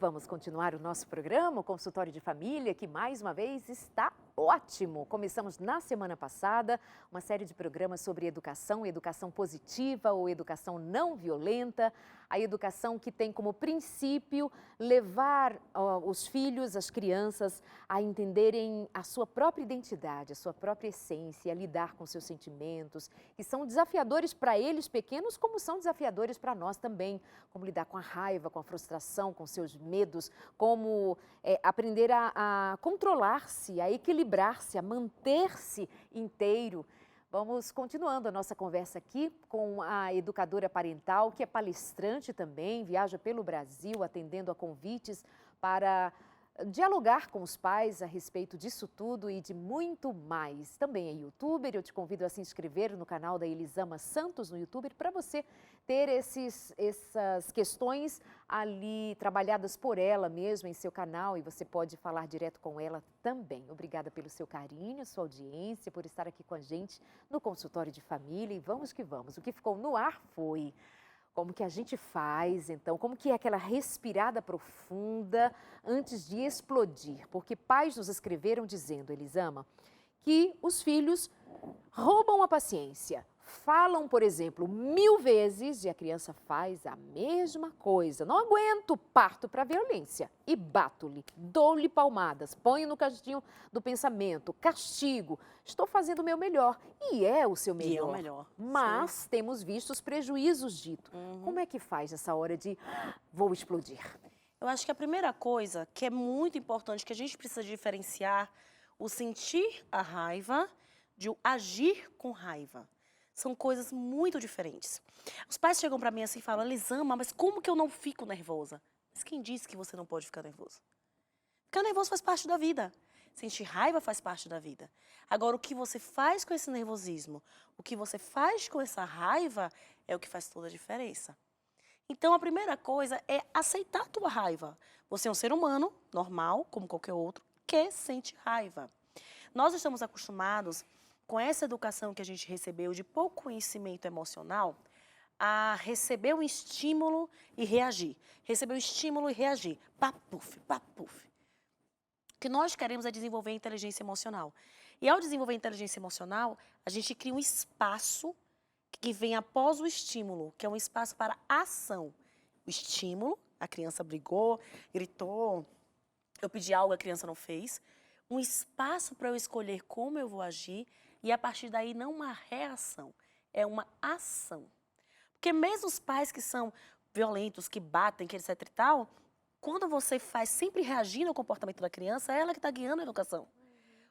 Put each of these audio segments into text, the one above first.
vamos continuar o nosso programa, o Consultório de Família, que mais uma vez está ótimo. Começamos na semana passada uma série de programas sobre educação, educação positiva ou educação não violenta, a educação que tem como princípio levar os filhos, as crianças a entenderem a sua própria identidade, a sua própria essência, a lidar com seus sentimentos, que são desafiadores para eles pequenos, como são desafiadores para nós também, como lidar com a raiva, com a frustração, com seus medos, como aprender a controlar-se, a equilibrar-se, a manter-se inteiro. Vamos continuando a nossa conversa aqui com a educadora parental, que é palestrante também, viaja pelo Brasil atendendo a convites para dialogar com os pais a respeito disso tudo e de muito mais. Também é youtuber, eu te convido a se inscrever no canal da Elisama Santos no YouTube para você ter essas questões ali trabalhadas por ela mesma em seu canal e você pode falar direto com ela também. Obrigada pelo seu carinho, sua audiência, por estar aqui com a gente no consultório de família e vamos que vamos. O que ficou no ar foi como que a gente faz, então, como que é aquela respirada profunda antes de explodir. Porque pais nos escreveram dizendo, Elisama, que os filhos roubam a paciência. Falam, por exemplo, 1000 vezes e a criança faz a mesma coisa. Não aguento, parto para a violência e bato-lhe, dou-lhe palmadas, ponho no castinho do pensamento, castigo. Estou fazendo o meu melhor e é o seu melhor. E é o melhor. Mas Sim. temos visto os prejuízos dito. Como é que faz essa hora de vou explodir? Eu acho que a primeira coisa que é muito importante, que a gente precisa diferenciar o sentir a raiva de o agir com raiva. São coisas muito diferentes. Os pais chegam para mim assim e falam, Elisama, mas como que eu não fico nervosa? Mas quem disse que você não pode ficar nervoso? Ficar nervoso faz parte da vida. Sentir raiva faz parte da vida. Agora, o que você faz com esse nervosismo, o que você faz com essa raiva, é o que faz toda a diferença. Então, a primeira coisa é aceitar a tua raiva. Você é um ser humano, normal, como qualquer outro, que sente raiva. Nós estamos acostumados, com essa educação que a gente recebeu de pouco conhecimento emocional, a receber um estímulo e reagir. Receber um estímulo e reagir. Papuf, papuf. O que nós queremos é desenvolver a inteligência emocional. E ao desenvolver a inteligência emocional, a gente cria um espaço que vem após o estímulo, que é um espaço para ação. O estímulo, a criança brigou, gritou, eu pedi algo, a criança não fez. Um espaço para eu escolher como eu vou agir e a partir daí não uma reação, é uma ação. Porque mesmo os pais que são violentos, que batem, que etc e tal, quando você faz sempre reagindo ao comportamento da criança, é ela que está guiando a educação.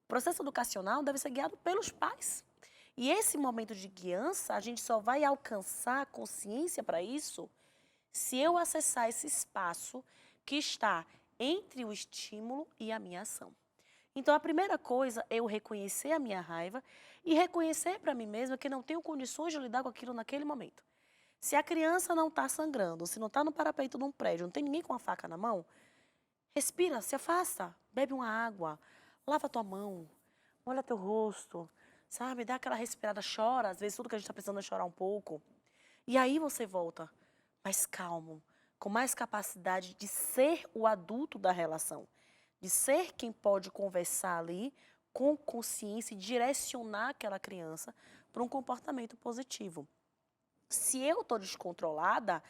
O processo educacional deve ser guiado pelos pais. E esse momento de guiança, a gente só vai alcançar consciência para isso se eu acessar esse espaço que está entre o estímulo e a minha ação. Então, a primeira coisa é eu reconhecer a minha raiva e reconhecer para mim mesma que não tenho condições de lidar com aquilo naquele momento. Se a criança não está sangrando, se não está no parapeito de um prédio, não tem ninguém com a faca na mão, respira, se afasta, bebe uma água, lava tua mão, molha teu rosto, sabe? Dá aquela respirada, chora, às vezes tudo que a gente está precisando é chorar um pouco. E aí você volta mais calmo, com mais capacidade de ser o adulto da relação. De ser quem pode conversar ali com consciência e direcionar aquela criança para um comportamento positivo. Se eu estou descontrolada,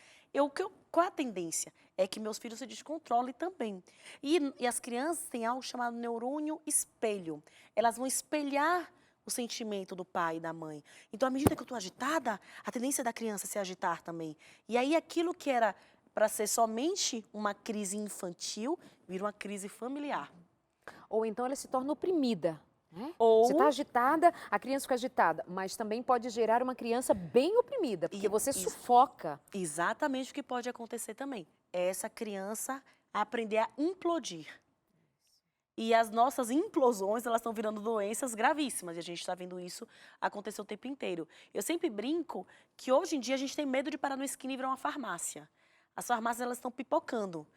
qual é a tendência? É que meus filhos se descontrolem também. E as crianças têm algo chamado neurônio espelho. Elas vão espelhar o sentimento do pai e da mãe. Então, à medida que eu estou agitada, a tendência da criança é se agitar também. E aí, aquilo que era para ser somente uma crise infantil, vira uma crise familiar. Ou então ela se torna oprimida. Né? Ou... Você está agitada, a criança fica agitada, mas também pode gerar uma criança bem oprimida, porque você sufoca. Exatamente o que pode acontecer também. É essa criança aprender a implodir. E as nossas implosões, elas estão virando doenças gravíssimas. E a gente está vendo isso acontecer o tempo inteiro. Eu sempre brinco que hoje em dia a gente tem medo de parar no esquina e virar uma farmácia. As farmácias, elas estão pipocando.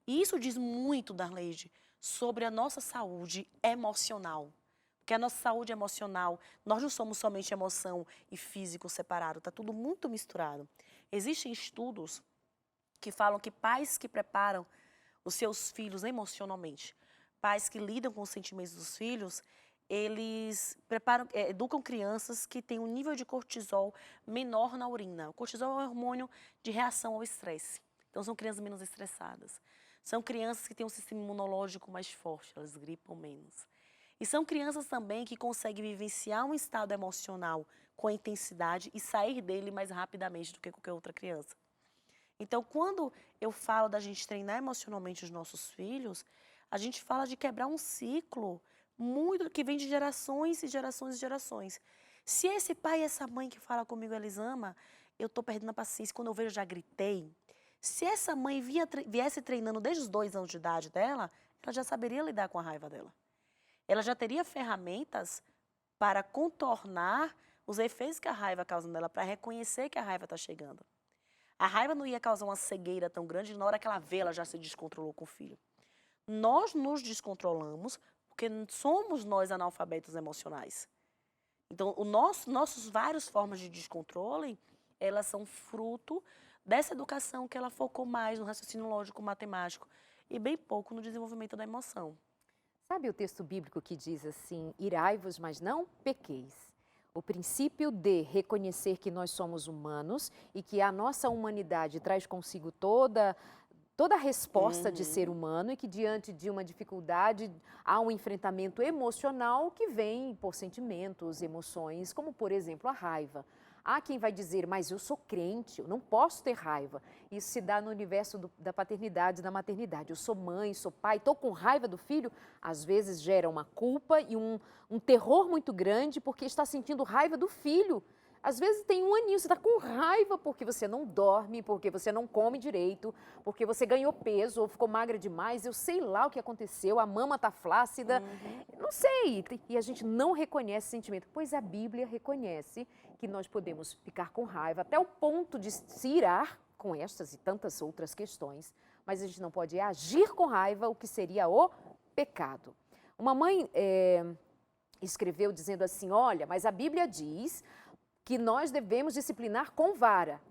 E isso diz muito, Darleide, sobre a nossa saúde emocional. Porque a nossa saúde emocional, nós não somos somente emoção e físico separado, está tudo muito misturado. Existem estudos que falam que pais que preparam os seus filhos emocionalmente. Pais que lidam com os sentimentos dos filhos, eles educam crianças que têm um nível de cortisol menor na urina. O cortisol é um hormônio de reação ao estresse. Então, são crianças menos estressadas. São crianças que têm um sistema imunológico mais forte, elas gripam menos. E são crianças também que conseguem vivenciar um estado emocional com intensidade e sair dele mais rapidamente do que qualquer outra criança. Então, quando eu falo da gente treinar emocionalmente os nossos filhos, a gente fala de quebrar um ciclo muito que vem de gerações e gerações e gerações. Se esse pai e essa mãe que fala comigo, eles amam, eu estou perdendo a paciência. Quando eu vejo, eu já gritei. Se essa mãe viesse treinando desde os 2 anos de idade dela, ela já saberia lidar com a raiva dela. Ela já teria ferramentas para contornar os efeitos que a raiva causa nela, para reconhecer que a raiva está chegando. A raiva não ia causar uma cegueira tão grande, na hora que ela vê, ela já se descontrolou com o filho. Nós nos descontrolamos porque somos nós analfabetos emocionais. Então, nossas várias formas de descontrole, elas são fruto dessa educação que ela focou mais no raciocínio lógico matemático e bem pouco no desenvolvimento da emoção. Sabe o texto bíblico que diz assim, irai-vos, mas não pequeis? O princípio de reconhecer que nós somos humanos e que a nossa humanidade traz consigo toda a resposta de ser humano e que diante de uma dificuldade há um enfrentamento emocional que vem por sentimentos, emoções, como por exemplo a raiva. Há quem vai dizer, mas eu sou crente, eu não posso ter raiva. Isso se dá no universo da paternidade e da maternidade. Eu sou mãe, sou pai, estou com raiva do filho. Às vezes gera uma culpa e um terror muito grande porque está sentindo raiva do filho. Às vezes tem um aninho, você está com raiva porque você não dorme, porque você não come direito, porque você ganhou peso ou ficou magra demais, eu sei lá o que aconteceu, a mama está flácida, não sei. E a gente não reconhece sentimento, pois a Bíblia reconhece que nós podemos ficar com raiva até o ponto de se irar com estas e tantas outras questões, mas a gente não pode agir com raiva, o que seria o pecado. Uma mãe escreveu dizendo assim, olha, mas a Bíblia diz que nós devemos disciplinar com vara.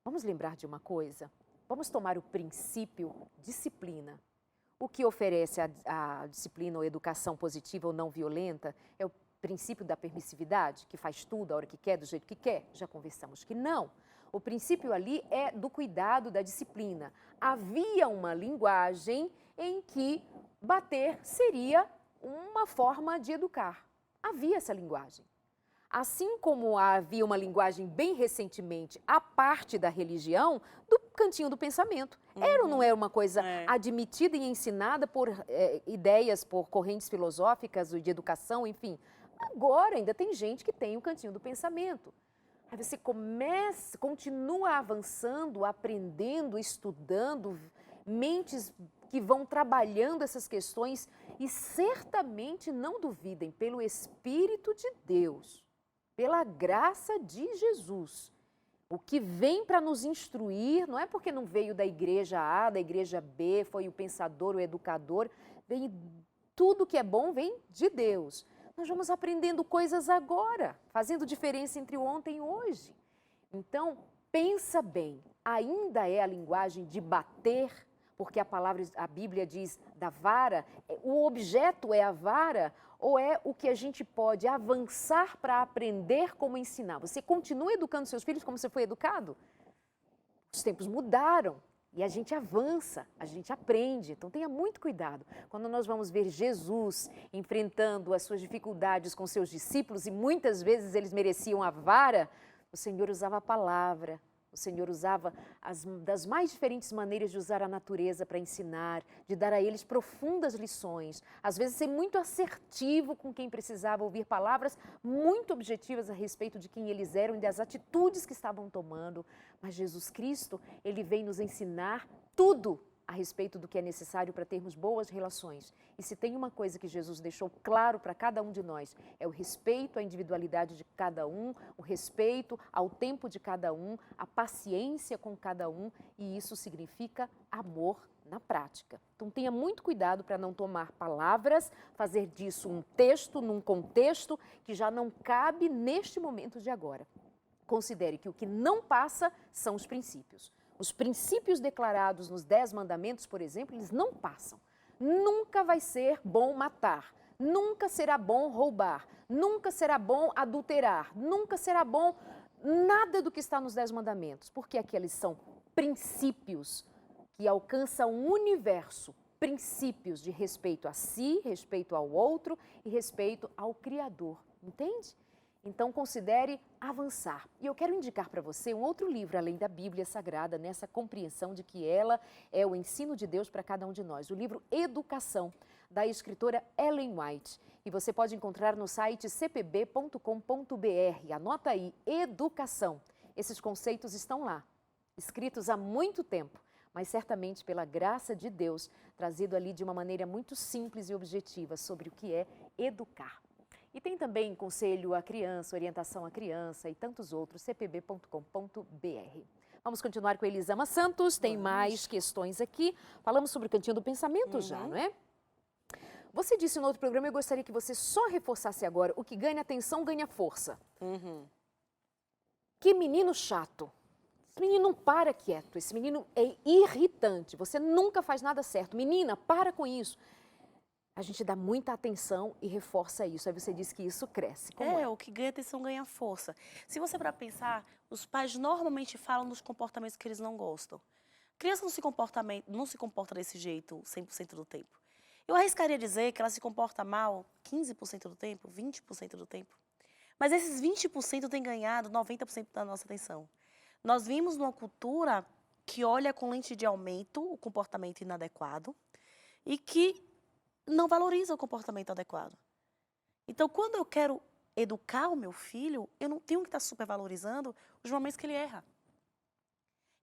Vamos lembrar de uma coisa? Vamos tomar o princípio disciplina. O que oferece a disciplina ou educação positiva ou não violenta é o princípio da permissividade, que faz tudo a hora que quer, do jeito que quer. Já conversamos que não. O princípio ali é do cuidado, da disciplina. Havia uma linguagem em que bater seria uma forma de educar. Havia essa linguagem. Assim como havia uma linguagem bem recentemente, à parte da religião, do cantinho do pensamento. Era ou não era uma coisa admitida e ensinada por ideias, por correntes filosóficas de educação, enfim. Agora ainda tem gente que tem o cantinho do pensamento. Aí você continua avançando, aprendendo, estudando, mentes que vão trabalhando essas questões e certamente não duvidem, pelo Espírito de Deus, pela graça de Jesus, o que vem para nos instruir, não é porque não veio da igreja A, da igreja B, foi o pensador, o educador, vem tudo que é bom vem de Deus. Nós vamos aprendendo coisas agora, fazendo diferença entre ontem e hoje. Então, pensa bem, ainda é a linguagem de bater, porque a Bíblia diz da vara, o objeto é a vara, ou é o que a gente pode avançar para aprender como ensinar? Você continua educando seus filhos como você foi educado? Os tempos mudaram e a gente avança, a gente aprende. Então tenha muito cuidado. Quando nós vamos ver Jesus enfrentando as suas dificuldades com seus discípulos, e muitas vezes eles mereciam a vara, o Senhor usava a palavra. O Senhor usava das mais diferentes maneiras de usar a natureza para ensinar, de dar a eles profundas lições. Às vezes ser muito assertivo com quem precisava ouvir palavras muito objetivas a respeito de quem eles eram e das atitudes que estavam tomando. Mas Jesus Cristo, Ele vem nos ensinar tudo a respeito do que é necessário para termos boas relações. E se tem uma coisa que Jesus deixou claro para cada um de nós, é o respeito à individualidade de cada um, o respeito ao tempo de cada um, a paciência com cada um, e isso significa amor na prática. Então tenha muito cuidado para não tomar palavras, fazer disso um texto num contexto que já não cabe neste momento de agora. Considere que o que não passa são os princípios. Os princípios declarados nos 10 mandamentos, por exemplo, eles não passam. Nunca vai ser bom matar, nunca será bom roubar, nunca será bom adulterar, nunca será bom nada do que está nos 10 mandamentos, porque aqueles são princípios que alcançam o universo, princípios de respeito a si, respeito ao outro e respeito ao Criador, entende? Então, considere avançar. E eu quero indicar para você um outro livro, além da Bíblia Sagrada, nessa compreensão de que ela é o ensino de Deus para cada um de nós. O livro Educação, da escritora Ellen White. E você pode encontrar no site cpb.com.br. Anota aí, Educação. Esses conceitos estão lá, escritos há muito tempo, mas certamente pela graça de Deus, trazido ali de uma maneira muito simples e objetiva sobre o que é educar. E tem também conselho à criança, orientação à criança e tantos outros, cpb.com.br. Vamos continuar com a Elisama Santos, tem mais questões aqui. Falamos sobre o Cantinho do Pensamento já, não é? Você disse no outro programa, eu gostaria que você só reforçasse agora, o que ganha atenção ganha força. Que menino chato. Esse menino não para quieto, esse menino é irritante, você nunca faz nada certo. Menina, para com isso. A gente dá muita atenção e reforça isso. Aí você diz que isso cresce. Como é? O que ganha atenção ganha força. Se você para pensar, os pais normalmente falam dos comportamentos que eles não gostam. A criança não se comporta desse jeito 100% do tempo. Eu arriscaria dizer que ela se comporta mal 15% do tempo, 20% do tempo. Mas esses 20% têm ganhado 90% da nossa atenção. Nós vimos numa cultura que olha com lente de aumento o comportamento inadequado e que não valoriza o comportamento adequado. Então, quando eu quero educar o meu filho, eu não tenho que estar supervalorizando os momentos que ele erra.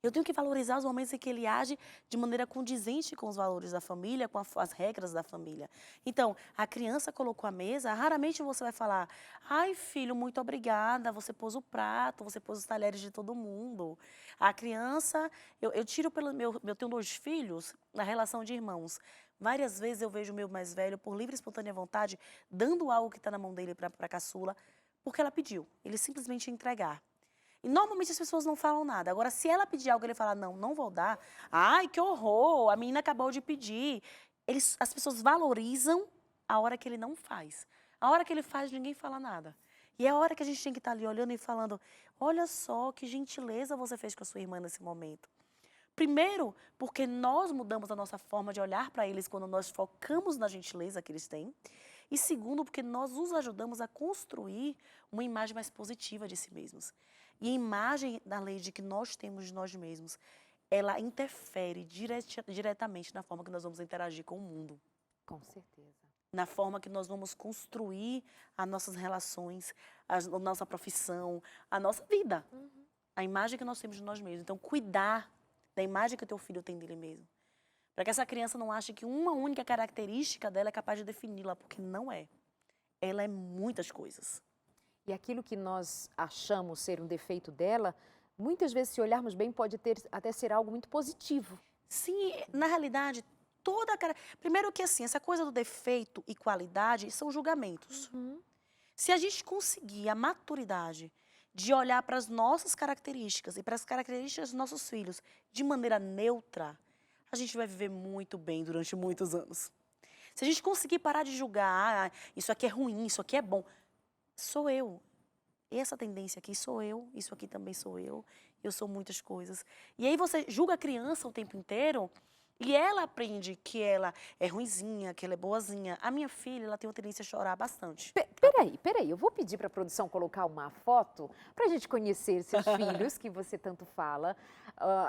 Eu tenho que valorizar os momentos em que ele age de maneira condizente com os valores da família, com as regras da família. Então, a criança colocou a mesa, raramente você vai falar: ai, filho, muito obrigada, você pôs o prato, você pôs os talheres de todo mundo. A criança, eu tiro eu tenho 2 filhos, na relação de irmãos. Várias vezes eu vejo o meu mais velho, por livre e espontânea vontade, dando algo que está na mão dele para a caçula, porque ela pediu. Ele simplesmente ia entregar. E normalmente as pessoas não falam nada. Agora, se ela pedir algo, ele fala: não, não vou dar. Ai, que horror, a menina acabou de pedir. As pessoas valorizam a hora que ele não faz. A hora que ele faz, ninguém fala nada. E é a hora que a gente tem que estar ali olhando e falando: olha só que gentileza você fez com a sua irmã nesse momento. Primeiro, porque nós mudamos a nossa forma de olhar para eles quando nós focamos na gentileza que eles têm. E segundo, porque nós os ajudamos a construir uma imagem mais positiva de si mesmos. E a imagem da lei de que nós temos de nós mesmos, ela interfere diretamente na forma que nós vamos interagir com o mundo. Com certeza. Na forma que nós vamos construir as nossas relações, a nossa profissão, a nossa vida. A imagem que nós temos de nós mesmos. Então, cuidar da imagem que o teu filho tem dele mesmo. Para que essa criança não ache que uma única característica dela é capaz de defini-la, porque não é. Ela é muitas coisas. E aquilo que nós achamos ser um defeito dela, muitas vezes, se olharmos bem, pode até ser algo muito positivo. Sim, na realidade, primeiro que assim, essa coisa do defeito e qualidade são julgamentos. Se a gente conseguir a maturidade de olhar para as nossas características e para as características dos nossos filhos de maneira neutra, a gente vai viver muito bem durante muitos anos. Se a gente conseguir parar de julgar: isso aqui é ruim, isso aqui é bom, sou eu. Essa tendência aqui sou eu, isso aqui também sou eu sou muitas coisas. E aí você julga a criança o tempo inteiro e ela aprende que ela é ruinzinha, que ela é boazinha. A minha filha, ela tem uma tendência a chorar bastante. Peraí, eu vou pedir para a produção colocar uma foto para a gente conhecer seus filhos, que você tanto fala,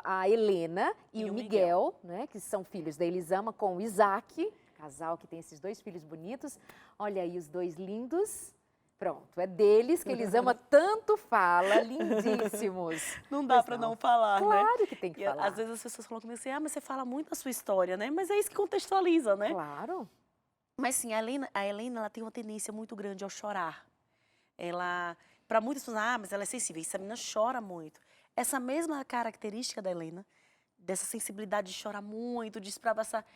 a Helena e o Miguel, né, que são filhos da Elisama com o Isaac, casal que tem esses 2 filhos bonitos. Olha aí os 2 lindos. Pronto, é deles que Elisama tanto fala, lindíssimos. Não dá para não falar, né? Claro que tem que falar. Às vezes as pessoas falam comigo assim: mas você fala muito da sua história, né? Mas é isso que contextualiza, né? Claro. Mas sim, a Helena ela tem uma tendência muito grande ao chorar. Para muitas pessoas, mas ela é sensível, essa menina chora muito. Essa mesma característica da Helena, dessa sensibilidade de chorar muito, de extravasar,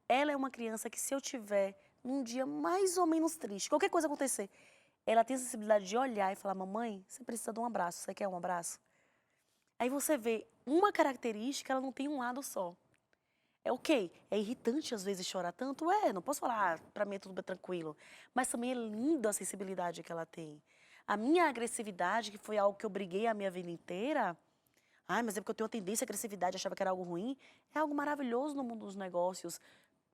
ela é uma criança que, se eu tiver num dia mais ou menos triste, qualquer coisa acontecer, ela tem a sensibilidade de olhar e falar: mamãe, você precisa de um abraço, você quer um abraço? Aí você vê uma característica, ela não tem um lado só. É ok, é irritante às vezes chorar tanto, não posso falar, pra mim é tudo bem tranquilo. Mas também é lindo a sensibilidade que ela tem. A minha agressividade, que foi algo que eu briguei a minha vida inteira, mas é porque eu tenho uma tendência à agressividade, achava que era algo ruim, é algo maravilhoso no mundo dos negócios,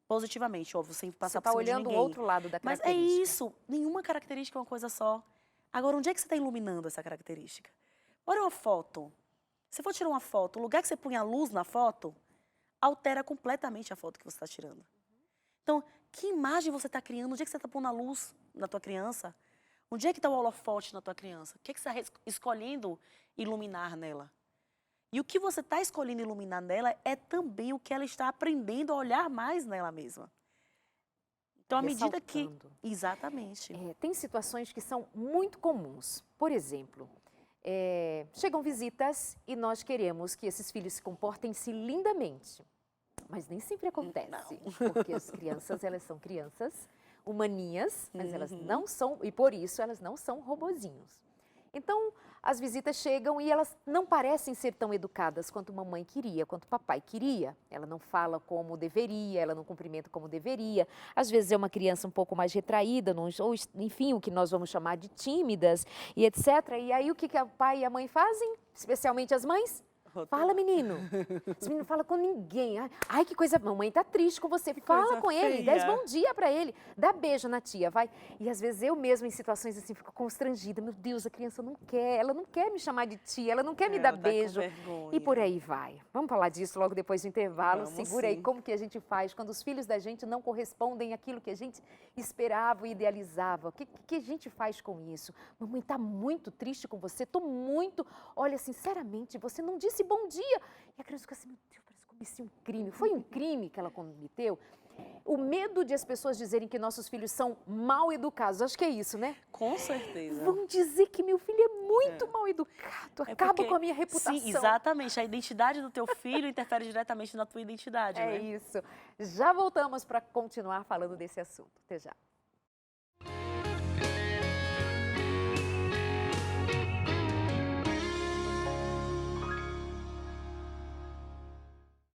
positivamente, óbvio, sem passar Você por está cima de olhando o ninguém. outro lado da Mas é característica. isso, nenhuma característica é uma coisa só. Agora, onde é que você está iluminando essa característica? Olha uma foto. Se for tirar uma foto, o lugar que você põe a luz na foto, altera completamente a foto que você está tirando. Então, que imagem você está criando? Onde é que você está pondo a luz na tua criança? Onde é que está o holofote na tua criança? O que é que você está escolhendo iluminar nela? E o que você está escolhendo iluminar nela é também o que ela está aprendendo a olhar mais nela mesma. Então, à medida que... Ressaltando. Exatamente. Tem situações que são muito comuns. Por exemplo, chegam visitas e nós queremos que esses filhos se comportem-se lindamente. Mas nem sempre acontece, porque as crianças, elas são crianças humaninhas, mas elas não são, e por isso elas não são robozinhos. Então, as visitas chegam e elas não parecem ser tão educadas quanto mamãe queria, quanto papai queria. Ela não fala como deveria, ela não cumprimenta como deveria. Às vezes é uma criança um pouco mais retraída, ou enfim, o que nós vamos chamar de tímidas e etc. E aí o que o pai e a mãe fazem, especialmente as mães? Fala, menino. Esse menino não fala com ninguém. Ai, que coisa. Mamãe tá triste com você. Fala com ele, dá bom dia pra ele. Dá beijo na tia, vai. E às vezes eu mesma, em situações assim, fico constrangida. Meu Deus, a criança não quer. Ela não quer me chamar de tia, ela não quer me dar beijo. E por aí vai. Vamos falar disso logo depois do intervalo. Segura aí como que a gente faz quando os filhos da gente não correspondem àquilo que a gente esperava e idealizava. O que a gente faz com isso? Mamãe tá muito triste com você, tô muito... Olha, sinceramente, você não disse bom dia. E a criança fica assim, meu Deus, parece que eu cometi um crime. Foi um crime que ela cometeu? O medo de as pessoas dizerem que nossos filhos são mal educados, acho que é isso, né? Com certeza. Vão dizer que meu filho é muito mal educado, acaba com a minha reputação. Sim, exatamente. A identidade do teu filho interfere diretamente na tua identidade, né? É isso. Já voltamos para continuar falando desse assunto. Até já.